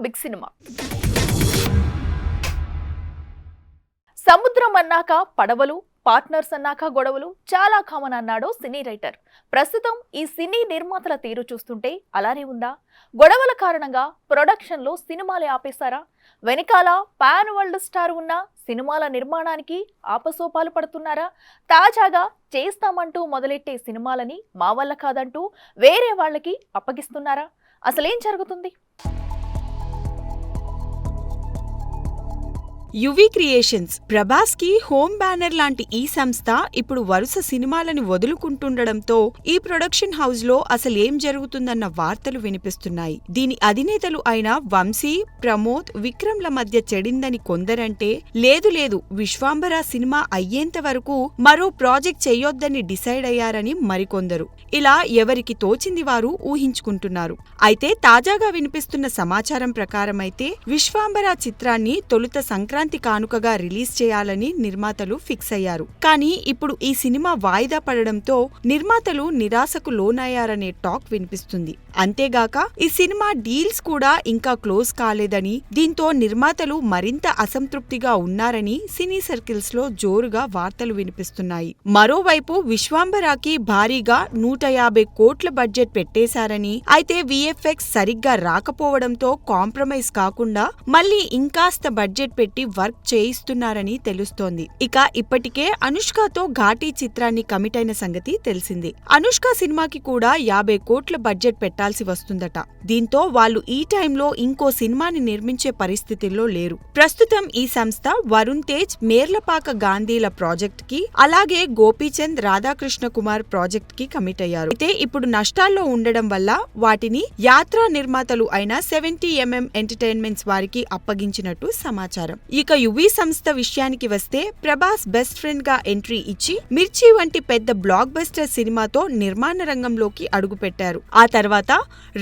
Big cinema. సముద్రం అన్నాక పడవలు, పార్ట్నర్స్ అన్నాక గొడవలు చాలా కామన్ అన్నాడు సినీ రైటర్. ప్రస్తుతం ఈ సినీ నిర్మాతల తీరు చూస్తుంటే అలానే ఉందా? గొడవల కారణంగా ప్రొడక్షన్లో సినిమాలే ఆపేశారా? వెనకాల పాన్ వరల్డ్ స్టార్ ఉన్న సినిమాల నిర్మాణానికి ఆపసోపాలు పడుతున్నారా? తాజాగా చేస్తామంటూ మొదలెట్టే సినిమాలని మా వల్ల కాదంటూ వేరే వాళ్ళకి అప్పగిస్తున్నారా? అసలేం జరుగుతుంది? యువి క్రియేషన్స్, ప్రభాస్ కి హోమ్ బ్యానర్ లాంటి ఈ సంస్థ ఇప్పుడు వరుస సినిమాలను వదులుకుంటుండడంతో ఈ ప్రొడక్షన్ హౌస్ లో అసలేం జరుగుతుందన్న వార్తలు వినిపిస్తున్నాయి. దీని అధినేతలు అయిన వంశీ, ప్రమోద్, విక్రమ్ల మధ్య చెడిందని కొందరంటే, లేదు విశ్వాంబర సినిమా అయ్యేంత వరకు మరో ప్రాజెక్ట్ చెయ్యొద్దని డిసైడ్ అయ్యారని మరికొందరు. ఇలా ఎవరికి తోచింది వారు ఊహించుకుంటున్నారు. అయితే తాజాగా వినిపిస్తున్న సమాచారం ప్రకారమైతే విశ్వాంబర చిత్రాన్ని తొలుత సంక్రాంతి కానుకగా రిలీజ్ చేయాలని నిర్మాతలు ఫిక్స్ అయ్యారు. కానీ ఇప్పుడు ఈ సినిమా వాయిదా పడడంతో నిర్మాతలు నిరాశకు లోనయ్యారనే టాక్ వినిపిస్తుంది. అంతేగాక ఈ సినిమా డీల్స్ కూడా ఇంకా క్లోజ్ కాలేదని, దీంతో నిర్మాతలు మరింత అసంతృప్తిగా ఉన్నారని సినీ సర్కిల్స్ లో జోరుగా వార్తలు వినిపిస్తున్నాయి. మరోవైపు విశ్వాంబరాకి భారీగా 150 కోట్ల బడ్జెట్ పెట్టేశారని, అయితే విఎఫ్ఎక్స్ సరిగ్గా రాకపోవడంతో కాంప్రమైజ్ కాకుండా మళ్లీ ఇంకాస్త బడ్జెట్ పెట్టి వర్క్ చేయిస్తున్నారని తెలుస్తోంది. ఇక ఇప్పటికే అనుష్కతో ఘాటీ చిత్రాన్ని కమిట్ అయిన సంగతి తెలిసిందే. అనుష్క సినిమాకి కూడా 50 కోట్ల బడ్జెట్ పెట్టాల్సి వస్తుందట. దీంతో వాళ్ళు ఈ టైంలో ఇంకో సినిమాని నిర్మించే పరిస్థితుల్లో లేరు. ప్రస్తుతం ఈ సంస్థ వరుణ్ తేజ్, మేర్లపాక గాంధీల ప్రాజెక్ట్ కి, అలాగే గోపీచంద్, రాధాకృష్ణ కుమార్ ప్రాజెక్ట్ కి కమిట్ అయ్యారు. అయితే ఇప్పుడు నష్టాల్లో ఉండడం వల్ల వాటిని యాత్రా నిర్మాతలు అయిన 70mm ఎంటర్టైన్మెంట్స్ వారికి అప్పగించినట్టు సమాచారం. ఇక యువి సంస్థ విషయానికి వస్తే, ప్రభాస్ బెస్ట్ ఫ్రెండ్ గా ఎంట్రీ ఇచ్చి మిర్చి వంటి పెద్ద బ్లాక్ బస్టర్ సినిమాతో నిర్మాణ రంగంలోకి అడుగుపెట్టారు. ఆ తర్వాత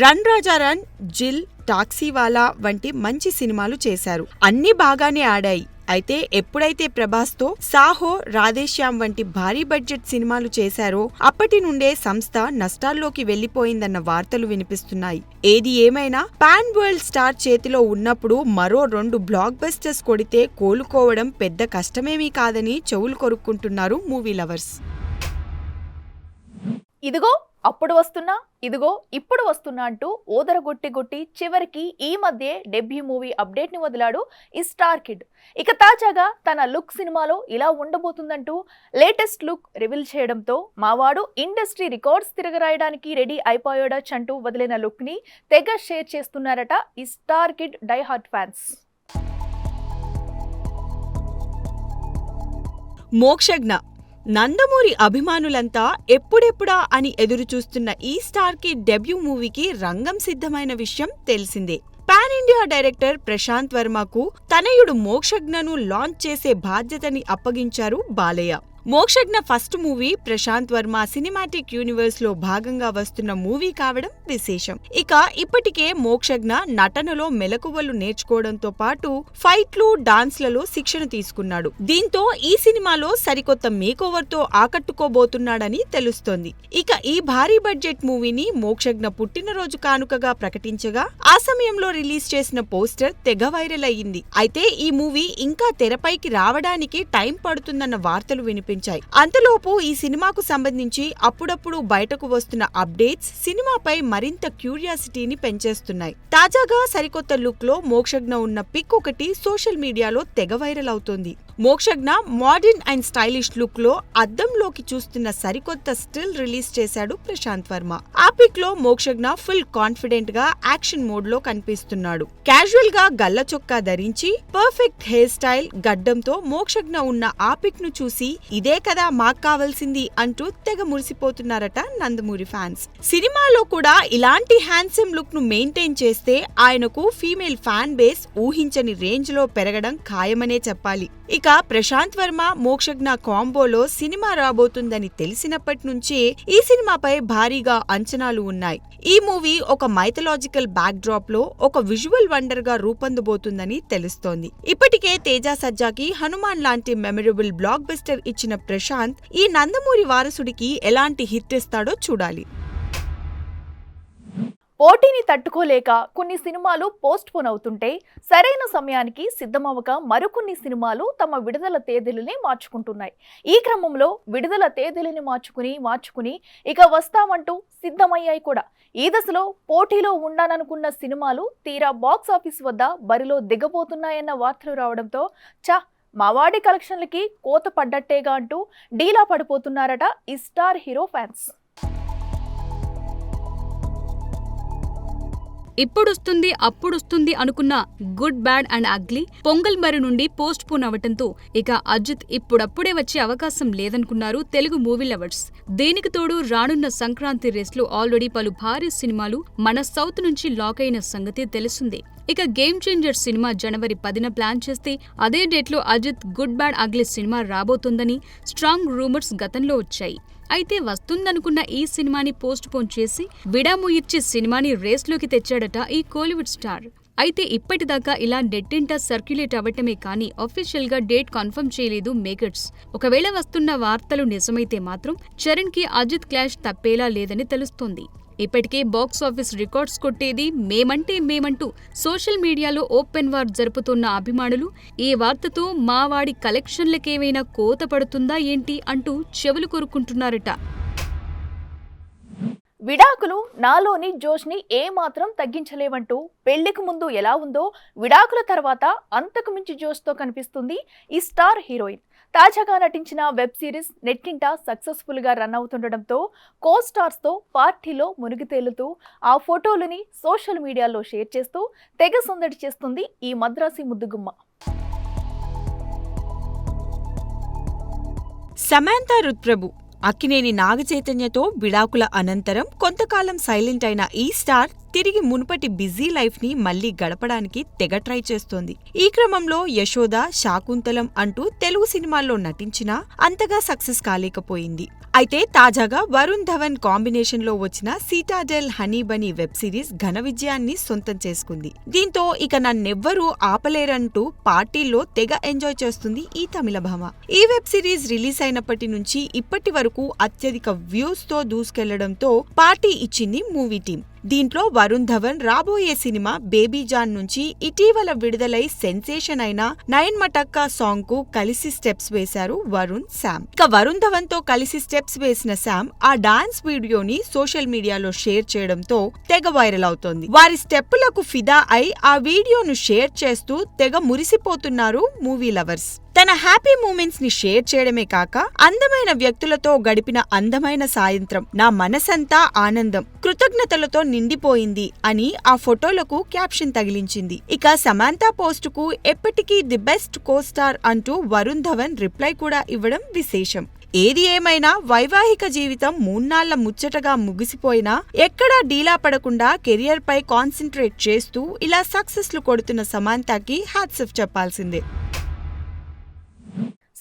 రన్ రాజా రన్, జిల్, టాక్సీవాలా వంటి మంచి సినిమాలు చేశారు. అన్ని బాగానే ఆడాయి. అయితే ఎప్పుడైతే ప్రభాస్ తో సాహో, రాధేశ్యామ్ వంటి భారీ బడ్జెట్ సినిమాలు చేశారో అప్పటి నుండే సంస్థ నష్టాల్లోకి వెళ్లిపోయిందన్న వార్తలు వినిపిస్తున్నాయి. ఏది ఏమైనా పాన్ వరల్డ్ స్టార్ చేతిలో ఉన్నప్పుడు మరో 2 బ్లాక్ బస్టర్స్ కొడితే కోలుకోవడం పెద్ద కష్టమేమీ కాదని చెవులు కొరుక్కుంటున్నారు మూవీ లవర్స్. ఇదిగో అప్పుడు వస్తున్నా, ఇదిగో ఇప్పుడు వస్తున్నా అంటూ ఓదరగొట్టి చివరికి ఈ మధ్య డెబ్యూ మూవీ అప్డేట్ ని వదిలాడు ఈ స్టార్ కిడ్. ఇక తాజాగా తన లుక్ సినిమాలో ఇలా ఉండబోతుందంటూ లేటెస్ట్ లుక్ రివీల్ చేయడంతో మావాడు ఇండస్ట్రీ రికార్డ్స్ తిరగరాయడానికి రెడీ అయిపోయాడచ్ అంటూ వదిలిన లుక్ ని తెగ షేర్ చేస్తున్నారట ఈ star kid die hard fans. Mokshagna, Nandamuri అభిమానులంతా ఎప్పుడెప్పుడా అని ఎదురుచూస్తున్న ఈ స్టార్ కి డెబ్యూ మూవీకి రంగం సిద్ధమైన విషయం తెలిసిందే. పాన్ ఇండియా డైరెక్టర్ ప్రశాంత్ వర్మకు తనయుడు మోక్షజ్ఞను లాంచ్ చేసే బాధ్యతని అప్పగించారు Balayya. Mokshagna first movie Prashanth Varma cinematic universe లో భాగంగా వస్తున్న మూవీ కావడం విశేషం. ఇక ఇప్పటికే మోక్షజ్ఞ నటనలో మెలకువలు నేర్చుకోవడంతో పాటు ఫైట్లు, డాన్స్లలో శిక్షణ తీసుకున్నాడు. దీంతో ఈ సినిమాలో సరికొత్త మేకోవర్ తో ఆకట్టుకోబోతున్నాడని తెలుస్తోంది. ఇక ఈ భారీ బడ్జెట్ మూవీని మోక్షజ్ఞ పుట్టినరోజు కానుకగా ప్రకటించగా ఆ సమయంలో రిలీజ్ చేసిన పోస్టర్ తెగ వైరల్ అయ్యింది. అయితే ఈ మూవీ ఇంకా తెరపైకి రావడానికి టైం పడుతుందన్న వార్తలు వినిపించాయి. అంతలోపు ఈ సినిమాకు సంబంధించి అప్పుడప్పుడు బయటకు వస్తున్న అప్డేట్స్ సినిమాపై మరింత క్యూరియాసిటీని పెంచేస్తున్నాయి. తాజాగా సరికొత్త లుక్ లో మోక్షజ్ఞ ఉన్న పిక్ ఒకటి సోషల్ మీడియాలో తెగ వైరల్ అవుతోంది. Mokshagna modern and stylish look లో అద్దంలోకి చూస్తున్న సరికొత్త స్టిల్ రిలీజ్ చేశాడు ప్రశాంత్ వర్మ. ఆ పిక్ లో మోక్షజ్ఞ ఫుల్ కాన్ఫిడెంట్ గా యాక్షన్ మోడ్ లో కనిపిస్తున్నాడు. క్యాజువల్ గా గల్ల చొక్కా ధరించి పర్ఫెక్ట్ హెయిర్ స్టైల్, గడ్డంతో మోక్షజ్ఞ ఉన్న ఆ పిక్ ను చూసి ఇదే కదా మాకు కావాల్సింది అంటూ తెగ మురిసిపోతున్నారట నందమూరి ఫ్యాన్స్. సినిమాలో కూడా ఇలాంటి హ్యాండ్సమ్ లుక్ ను మెయింటైన్ చేస్తే ఆయనకు ఫీమేల్ ఫ్యాన్ బేస్ ఊహించని రేంజ్ లో పెరగడం ఖాయమనే చెప్పాలి. ఇక ప్రశాంత్ వర్మ, మోక్షజ్ఞ కాంబోలో సినిమా రాబోతుందని తెలిసినప్పటి నుంచే ఈ సినిమాపై భారీగా అంచనాలు ఉన్నాయి. ఈ మూవీ ఒక మైథలాజికల్ బ్యాక్ డ్రాప్ లో ఒక విజువల్ వండర్ గా రూపొందబోతుందని తెలుస్తోంది. ఇప్పటికే తేజ సజ్జాకి హనుమాన్ లాంటి మెమరబుల్ బ్లాక్ బస్టర్ ఇచ్చిన ప్రశాంత్ ఈ నందమూరి వారసుడికి ఎలాంటి హిట్ ఇస్తాడో చూడాలి. పోటీని తట్టుకోలేక కొన్ని సినిమాలు పోస్ట్ పోన్ అవుతుంటే సరైన సమయానికి సిద్ధమవక మరికొన్ని సినిమాలు తమ విడుదల తేదీలని మార్చుకుంటున్నాయి. ఈ క్రమంలో విడుదల తేదీలని మార్చుకుని ఇక వస్తామంటూ సిద్ధమయ్యాయి కూడా. ఈ దశలో పోటీలో ఉండాలనుకున్న సినిమాలు తీరా బాక్స్ ఆఫీస్ వద్ద బరిలో దిగబోతున్నాయన్న వార్తలు రావడంతో మావాడి కలెక్షన్లకి కోత పడ్డట్టేగా అంటూ డీలా పడిపోతున్నారట ఈ స్టార్ హీరో ఫ్యాన్స్. ఇప్పుడొస్తుంది అప్పుడొస్తుంది అనుకున్న good bad and ugly pongal మరి నుండి పోస్ట్ పోన్ అవటంతో ఇక అజిత్ ఇప్పుడప్పుడే వచ్చే అవకాశం లేదనుకున్నారు తెలుగు మూవీ లవర్స్. దీనికి తోడు రానున్న సంక్రాంతి రేస్లో ఆల్రెడీ పలు భారీ సినిమాలు మన సౌత్ నుంచి లాక్ అయిన సంగతి తెలుస్తుంది. ఇక గేమ్ చేంజర్ సినిమా జనవరి 10న ప్లాన్ చేస్తే అదే డేట్లో అజిత్ గుడ్ బ్యాడ్ అగ్లీ సినిమా రాబోతోందని స్ట్రాంగ్ రూమర్స్ గతంలో వచ్చాయి. అయితే వస్తుందనుకున్న ఈ సినిమాని పోస్ట్ పోన్ చేసి విడాముయిచ్చి సినిమాని రేస్లోకి తెచ్చాడట ఈ కోలీవుడ్ స్టార్. అయితే ఇప్పటిదాకా ఇలా నెట్టింట సర్క్యులేట్ అవ్వటమే కానీ అఫీషియల్ గా డేట్ కన్ఫర్మ్ చేయలేదు మేకర్స్. ఒకవేళ వస్తున్న వార్తలు నిజమైతే మాత్రం చరణ్ కి అజిత్ క్లాష్ తప్పేలా లేదని తెలుస్తోంది. ఇప్పటికే బాక్స్ ఆఫీస్ రికార్డ్స్ కొట్టేది మేమంటూ సోషల్ మీడియాలో ఓపెన్ వార్ జరుపుతున్న అభిమానులు ఈ వార్తతో మావాడి కలెక్షన్లకేమైనా కోత పడుతుందా ఏంటి అంటూ చెవులు కొరుక్కుంటున్నారట. విడాకులు నాలోని జోష్ని ఏమాత్రం తగ్గించలేవంటూ పెళ్లికి ముందు ఎలా ఉందో విడాకుల తర్వాత అంతకు మించి జోష్తో కనిపిస్తుంది ఈ స్టార్ హీరోయిన్. తాజాగా నటించిన వెబ్ సిరీస్ నెట్టింట సక్సెస్ఫుల్ గా రన్ అవుతుండటంతో కో స్టార్స్ తో పార్టీలో మునిగి తేలుతూ ఆ ఫోటోలని సోషల్ మీడియాలో షేర్ చేస్తూ తెగ సందడి చేస్తుంది ఈ మద్రాసి ముద్దుగుమ్మ. సమాంతా రుత్ప్రభు అక్కినేని నాగచైతన్యతో విడాకుల అనంతరం కొంతకాలం సైలెంట్ అయిన ఈ స్టార్ తిరిగి మునుపటి బిజీ లైఫ్ ని మళ్లీ గడపడానికి తెగ ట్రై చేస్తోంది. ఈ క్రమంలో యశోద, శాకుంతలం అంటూ తెలుగు సినిమాల్లో నటించినా అంతగా సక్సెస్ కాలేకపోయింది. అయితే తాజాగా వరుణ్ ధవన్ కాంబినేషన్ లో వచ్చిన సీటాడెల్ హనీ బనీ వెబ్ సిరీస్ ఘన విజయాన్ని సొంతం చేసుకుంది. దీంతో ఇక నన్నెవ్వరూ ఆపలేరంటూ పార్టీల్లో తెగ ఎంజాయ్ చేస్తుంది ఈ తమిళ భామ. ఈ వెబ్ సిరీస్ రిలీజ్ అయినప్పటి నుంచి ఇప్పటి వరకు అత్యధిక వ్యూస్ తో దూసుకెళ్లడంతో పార్టీ ఇచ్చింది మూవీ టీం. దీంట్లో వరుణ్ ధవన్ రాబోయే సినిమా బేబీ జాన్ నుంచి ఇటీవల విడుదలై సెన్సేషన్ అయిన నయన్ మటక్కా సాంగ్ కు కలిసి స్టెప్స్ వేశారు వరుణ్, శామ్. ఇక వరుణ్ ధవన్ తో కలిసి స్టెప్స్ వేసిన శామ్ ఆ డాన్స్ వీడియోని సోషల్ మీడియాలో షేర్ చేయడంతో తెగ వైరల్ అవుతోంది. వారి స్టెప్పులకు ఫిదా అయి ఆ వీడియోను షేర్ చేస్తూ తెగ మురిసిపోతున్నారు మూవీ లవర్స్. తన హ్యాపీ మూమెంట్స్ ని షేర్ చేయడమే కాక అందమైన వ్యక్తులతో గడిపిన అందమైన సాయంత్రం, నా మనసంతా ఆనందం, కృతజ్ఞతలతో నిండిపోయింది అని ఆ ఫోటోలకు క్యాప్షన్ తగిలించింది. ఇక సమాంతా పోస్ట్ కు ఎప్పటికీ ది బెస్ట్ కో స్టార్ అంటూ వరుణ్ ధవన్ రిప్లై కూడా ఇవ్వడం విశేషం. ఏది ఏమైనా వైవాహిక జీవితం 3 నాళ్ల ముచ్చటగా ముగిసిపోయినా ఎక్కడా డీలా పడకుండా కెరియర్ పై కాన్సంట్రేట్ చేస్తూ ఇలా సక్సెస్లు కొడుతున్న సమాంతాకి హ్యాట్స్ ఆఫ్ చెప్పాల్సిందే.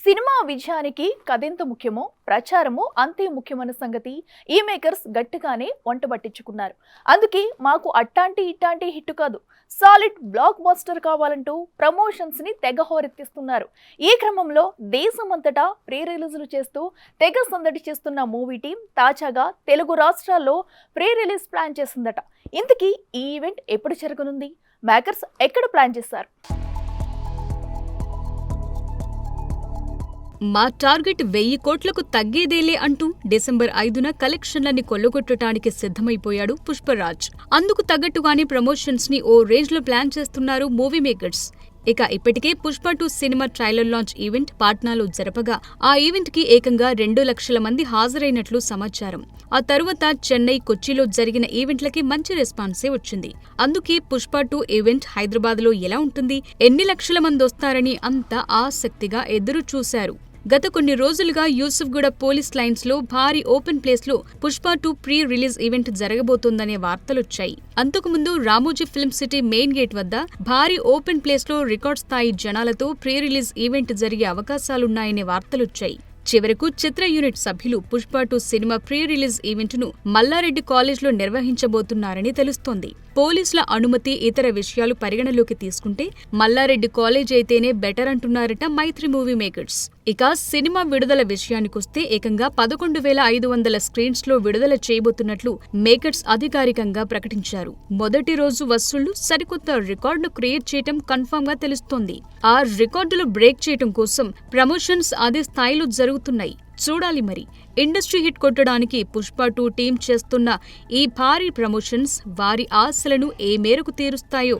సినిమా విజయానికి కథెంత ముఖ్యమో ప్రచారము అంతే ముఖ్యమైన సంగతి ఈ మేకర్స్ గట్టిగానే వంటబట్టించుకున్నారు. అందుకే మాకు అట్టాంటి ఇట్టాంటి హిట్ కాదు, సాలిడ్ బ్లాక్ బస్టర్ కావాలంటూ ప్రమోషన్స్ ని తెగ హోరెత్తిస్తున్నారు. ఈ క్రమంలో దేశమంతటా ప్రీ రిలీజులు చేస్తూ తెగ సందడి చేస్తున్న మూవీ టీం తాజాగా తెలుగు రాష్ట్రాల్లో ప్రీ రిలీజ్ ప్లాన్ చేసిందట. ఇంతకీ ఈ ఈవెంట్ ఎప్పుడు జరగనుంది? మేకర్స్ ఎక్కడ ప్లాన్ చేశారు? మా టార్గెట్ 1000 కోట్లకు తగ్గేదేలే అంటూ డిసెంబర్ 5న కలెక్షన్లని కొల్లగొట్టడానికి సిద్ధమైపోయాడు పుష్పరాజ్. అందుకు తగ్గట్టుగానే ప్రమోషన్స్ ని ఓ రేంజ్ లో ప్లాన్ చేస్తున్నారు మూవీ మేకర్స్. ఇక ఇప్పటికే పుష్ప 2 సినిమా ట్రైలర్ లాంచ్ ఈవెంట్ పాట్నాలో జరపగా ఆ ఈవెంట్ కి ఏకంగా 2 లక్షల మంది హాజరైనట్లు సమాచారం. ఆ తరువాత చెన్నై, కొచ్చిలో జరిగిన ఈవెంట్లకి మంచి రెస్పాన్సే వచ్చింది. అందుకే పుష్ప 2 ఈవెంట్ హైదరాబాద్ లో ఎలా ఉంటుంది, ఎన్ని లక్షల మంది వస్తారని అంతా ఆసక్తిగా ఎదురు చూశారు. గత కొన్ని రోజులుగా యూసుఫ్గూడ పోలీస్ లైన్స్ లో భారీ ఓపెన్ ప్లేస్ లో పుష్ప 2 ప్రీ రిలీజ్ ఈవెంట్ జరగబోతోందనే వార్తలొచ్చాయి. అంతకుముందు Ramoji film city main gate వద్ద భారీ ఓపెన్ ప్లేస్ లో రికార్డ్ స్థాయి జనాలతో ప్రీ రిలీజ్ ఈవెంట్ జరిగే అవకాశాలున్నాయనే వార్తలొచ్చాయి. చివరకు చిత్ర యూనిట్ సభ్యులు Pushpa 2 cinema pre release event ను మల్లారెడ్డి కాలేజ్లో నిర్వహించబోతున్నారని తెలుస్తోంది. పోలీసుల అనుమతి, ఇతర విషయాలు పరిగణలోకి తీసుకుంటే మల్లారెడ్డి కాలేజ్ అయితేనే బెటర్ అంటున్నారట మైత్రి మూవీ మేకర్స్. ఇక సినిమా విడుదల విషయానికొస్తే ఏకంగా 11,500 స్క్రీన్స్ లో విడుదల చేయబోతున్నట్లు మేకర్స్ అధికారికంగా ప్రకటించారు. మొదటి రోజు వసూళ్లు సరికొత్త రికార్డును క్రియేట్ చేయటం కన్ఫర్మ్ గా తెలుస్తోంది. ఆ రికార్డులు బ్రేక్ చేయటం కోసం ప్రమోషన్స్ అదే స్థాయిలో జరుగుతున్నాయి. చూడాలి మరి. ఇండస్ట్రీ హిట్ కొట్టడానికి పుష్ప 2 టీం చేస్తున్న ఈ భారీ ప్రమోషన్స్ వారి ఆశలను ఏ మేరకు తీరుస్తాయో.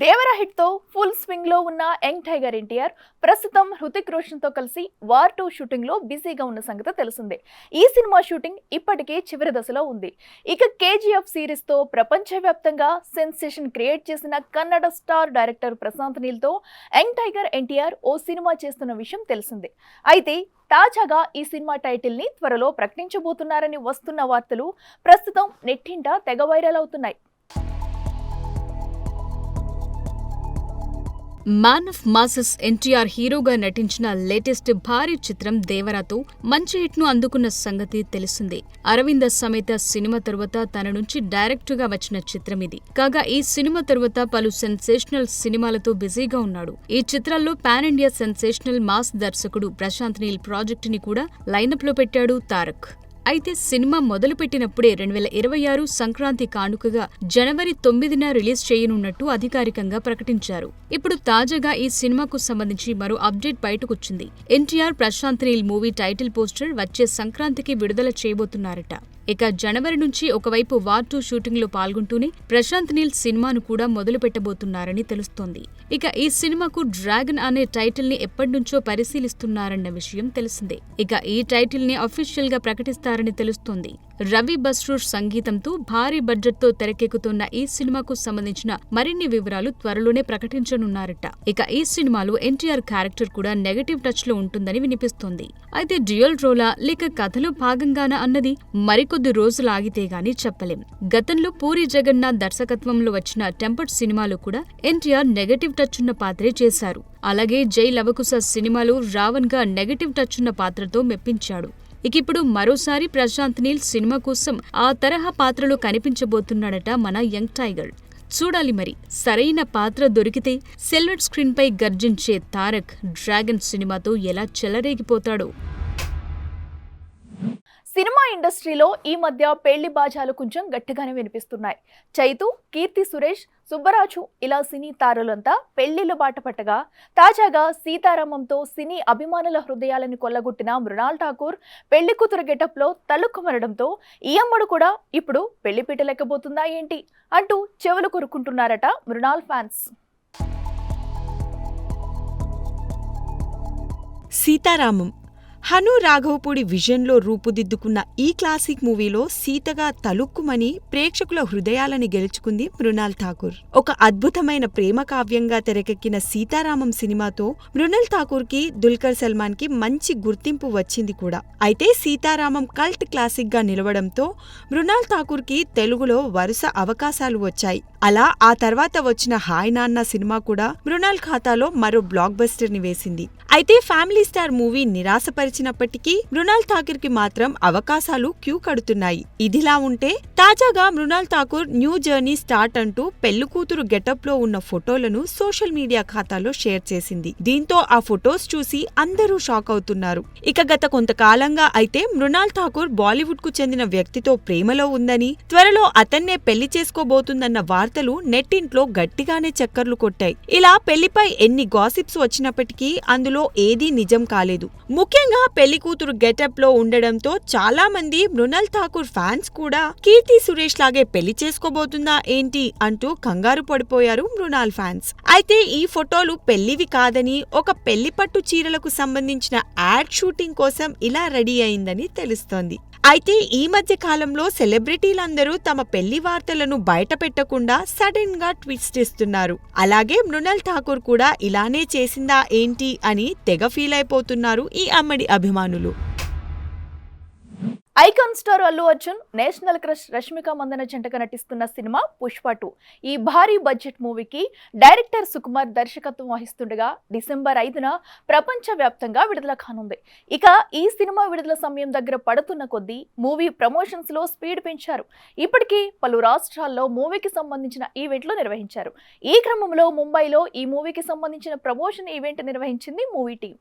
దేవర హిట్ తో ఫుల్ స్వింగ్ లో ఉన్న యంగ్ టైగర్ ఎన్టీఆర్ ప్రస్తుతం హృతిక్ రోషన్ తో కలిసి వార్ 2 షూటింగ్ లో బిజీగా ఉన్న సంగతి తెలిసిందే. ఈ సినిమా షూటింగ్ ఇప్పటికే చివరి దశలో ఉంది. ఇక కేజీఎఫ్ సిరీస్ తో ప్రపంచవ్యాప్తంగా సెన్సేషన్ క్రియేట్ చేసిన కన్నడ స్టార్ డైరెక్టర్ ప్రశాంత్ నీల్ తో యంగ్ టైగర్ ఎన్టీఆర్ ఓ సినిమా చేస్తున్న విషయం తెలిసిందే. అయితే తాజాగా ఈ సినిమా టైటిల్ ని త్వరలో ప్రకటించబోతున్నారని వస్తున్న వార్తలు ప్రస్తుతం నెట్టింట తెగ వైరల్ అవుతున్నాయి. మ్యాన్ ఆఫ్ మాసెస్ ఎన్టీఆర్ హీరోగా నటించిన లేటెస్ట్ భారీ చిత్రం దేవరాతో మంచి హిట్ ను అందుకున్న సంగతి తెలిసిందే. అరవింద సమేత సినిమా తరువాత తన నుంచి డైరెక్ట్ గా వచ్చిన చిత్రం ఇది. కాగా ఈ సినిమా తరువాత పలు సెన్సేషనల్ సినిమాలతో బిజీగా ఉన్నాడు. ఈ చిత్రాల్లో పాన్ ఇండియా సెన్సేషనల్ మాస్ దర్శకుడు ప్రశాంత్ నీల్ ప్రాజెక్ట్ ని కూడా లైనప్ లో పెట్టాడు తారక్. అయితే సినిమా మొదలుపెట్టినప్పుడే 2026 సంక్రాంతి కానుకగా జనవరి 9న రిలీజ్ చేయనున్నట్టు అధికారికంగా ప్రకటించారు. ఇప్పుడు తాజాగా ఈ సినిమాకు సంబంధించి మరో అప్డేట్ బయటకొచ్చింది. NTR Prashanth Neel movie title poster వచ్చే సంక్రాంతికి విడుదల చేయబోతున్నారట. ఇక జనవరి నుంచి ఒకవైపు వార్ 2 షూటింగ్ లో పాల్గొంటూనే ప్రశాంత్ నీల్ సినిమాను కూడా మొదలు పెట్టబోతున్నారని తెలుస్తోంది. ఇక ఈ సినిమాకు డ్రాగన్ అనే టైటిల్ ని ఎప్పటినుంచో పరిశీలిస్తున్నారన్న విషయం తెలిసిందే. ఇక ఈ టైటిల్ ని అఫీషియల్ గా ప్రకటిస్తారని తెలుస్తోంది. రవి బస్రూర్ సంగీతంతో భారీ బడ్జెట్ తో తెరకెక్కుతున్న ఈ సినిమాకు సంబంధించిన మరిన్ని వివరాలు త్వరలోనే ప్రకటించనున్నారట. ఇక ఈ సినిమాలో ఎన్టీఆర్ క్యారెక్టర్ కూడా నెగటివ్ టచ్ లో ఉంటుందని వినిపిస్తోంది. అయితే డ్యూయల్ రోలా లేక కథలో భాగంగానా అన్నది మరికొద్ది రోజులు ఆగితే గానీ చెప్పలేం. గతంలో పూరి జగన్నాథ్ దర్శకత్వంలో వచ్చిన టెంపర్డ్ సినిమాలో కూడా ఎన్టీఆర్ నెగటివ్ టచ్ ఉన్న పాత్రే చేశారు. అలాగే జై లవకుశ సినిమాలో రావణ్ గా నెగటివ్ టచ్ ఉన్న పాత్రతో మెప్పించాడు. ఇక ఇప్పుడు మరోసారి ప్రశాంత్ నీల్ సినిమా కోసం ఆ తరహా పాత్రలో కనిపించబోతున్నాడట మన యంగ్ టైగర్. చూడాలి మరి. సరైన పాత్ర దొరికితే సిల్వర్ స్క్రీన్ పై గర్జించే తారక్ డ్రాగన్ సినిమాతో ఎలా చెలరేగిపోతాడో. సినిమా ఇండస్ట్రీలో ఈ మధ్య పెళ్లి బాజాలు కొంచెం గట్టిగానే వినిపిస్తున్నాయి. చైతు, కీర్తి సురేష్, సుబ్బరాజు ఇలా సినీ తారులంతా పెళ్లిళ్లు బాట పట్టగా తాజాగా సీతారామంతో సినీ అభిమానుల హృదయాలను కొల్లగొట్టిన మృణాల్ ఠాకూర్ పెళ్లి కూతురు గెటప్ లో తలుక్కుమనడంతో ఈ అమ్మడు కూడా ఇప్పుడు పెళ్లిపీట లెక్కబోతుందా ఏంటి అంటూ చెవులు కొరుకుంటున్నారట మృణాల్ ఫ్యాన్స్. సీతారామం హను రాఘవపూడి విజన్లో రూపుదిద్దుకున్న ఈ క్లాసిక్ మూవీలో సీతగా తలుక్కుమని ప్రేక్షకుల హృదయాలని గెలుచుకుంది మృణాల్ ఠాకూర్. ఒక అద్భుతమైన ప్రేమ కావ్యంగా తెరకెక్కిన సీతారామం సినిమాతో మృణాల్ ఠాకూర్ కి దుల్కర్ సల్మాన్ కి మంచి గుర్తింపు వచ్చింది కూడా. అయితే సీతారామం కల్ట్ క్లాసిక్ గా నిలవడంతో మృణాల్ ఠాకూర్ కి తెలుగులో వరుస అవకాశాలు వచ్చాయి. అలా ఆ తర్వాత వచ్చిన హాయ్ నాన్న సినిమా కూడా మృణాల్ ఖాతాలో మరో బ్లాక్ బస్టర్ ని వేసింది. అయితే ఫ్యామిలీ స్టార్ మూవీ నిరాశపరిచినప్పటికీ మృణాల్ ఠాకూర్ కి మాత్రం అవకాశాలు క్యూ కడుతున్నాయి. ఇదిలా ఉంటే తాజాగా Mrunal Thakur new journey start అంటూ పెళ్లికూతురు గెటప్ లో ఉన్న ఫోటోలను సోషల్ మీడియా ఖాతాలో షేర్ చేసింది. దీంతో ఆ ఫొటోస్ చూసి అందరూ షాక్ అవుతున్నారు. ఇక గత కొంతకాలంగా అయితే మృణాల్ ఠాకూర్ బాలీవుడ్ కు చెందిన వ్యక్తితో ప్రేమలో ఉందని, త్వరలో అతన్నే పెళ్లి చేసుకోబోతుందన్న వార్తలు నెట్టింట్లో గట్టిగానే చక్కర్లు కొట్టాయి. ఇలా పెళ్లిపై ఎన్ని గాసిప్స్ వచ్చినప్పటికీ అందులో ఏదీ నిజం కాలేదు. ముఖ్యంగా పెళ్లి కూతురు గెటప్ లో ఉండడంతో చాలా మంది మృణాల్ ఠాకూర్ ఫ్యాన్స్ కూడా కీర్తి సురేష్ లాగే పెళ్లి చేసుకోబోతుందా ఏంటి అంటూ కంగారు పడిపోయారు మృణాల్ ఫ్యాన్స్. అయితే ఈ ఫోటోలు పెళ్లివి కాదని, ఒక పెళ్లి పట్టు చీరలకు సంబంధించిన యాడ్ షూటింగ్ కోసం ఇలా రెడీ అయిందని తెలుస్తోంది. అయితే ఈ మధ్య కాలంలో సెలబ్రిటీలందరూ తమ పెళ్లి వార్తలను బయట పెట్టకుండా సడన్ గా ట్విస్ట్ ఇస్తున్నారు. అలాగే మృణాల్ ఠాకూర్ కూడా ఇలానే చేసిందా ఏంటి అని తెగ ఫీల్ అయిపోతున్నారు ఈ అమ్మడి అభిమానులు. Icon star Allu Arjun, national crush Rashmika Mandanna జంటగా నటిస్తున్న సినిమా పుష్ప 2. ఈ భారీ బడ్జెట్ మూవీకి డైరెక్టర్ సుకుమార్ దర్శకత్వం వహిస్తుండగా డిసెంబర్ 5న ప్రపంచవ్యాప్తంగా విడుదల కానుంది. ఇక ఈ సినిమా విడుదల సమయం దగ్గర పడుతున్న కొద్దీ మూవీ ప్రమోషన్స్ లో స్పీడ్ పెంచారు. ఇప్పటికీ పలు రాష్ట్రాల్లో మూవీకి సంబంధించిన ఈవెంట్లు నిర్వహించారు. ఈ క్రమంలో ముంబైలో ఈ మూవీకి సంబంధించిన ప్రమోషన్ ఈవెంట్ నిర్వహించింది మూవీ టీం.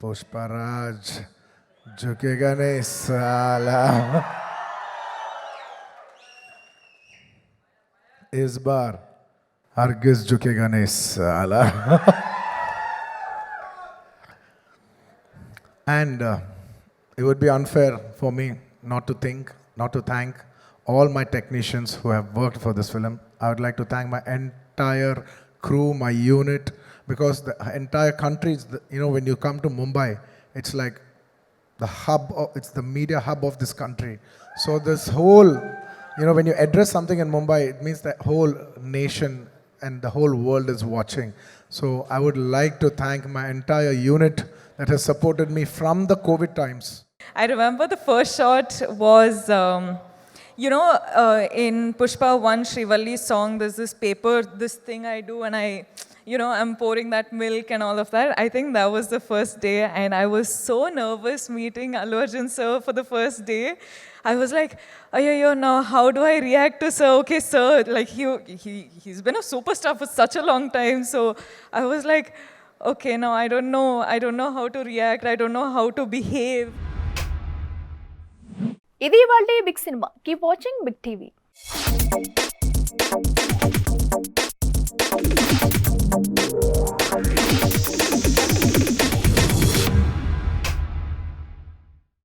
पुष्पराज झुकेगा नहीं साला. इस बार हरगिज झुकेगा नहीं साला. And it would be unfair for me not to thank all my technicians who have worked for this film. I would like to thank my entire crew, my unit, because the entire country is when you come to Mumbai, it's like the hub it's the media hub of this country. So this whole when you address something in Mumbai, it means the whole nation and the whole world is watching. So I would like to thank my entire unit that has supported me from the COVID times. I remember the first shot was, in Pushpa 1, Srivalli's song, there's this paper, this thing I do, and I'm pouring that milk and all of that. I think that was the first day, and I was so nervous meeting Allu Arjun sir for the first day. I was like, "Ayyo, now how do I react to sir? Okay, sir, like he's been a superstar for such a long time." So I was like, "Okay, now I don't know how to react. I don't know how to behave." ఇది ఇవాల్టి big cinema. Keep watching big TV.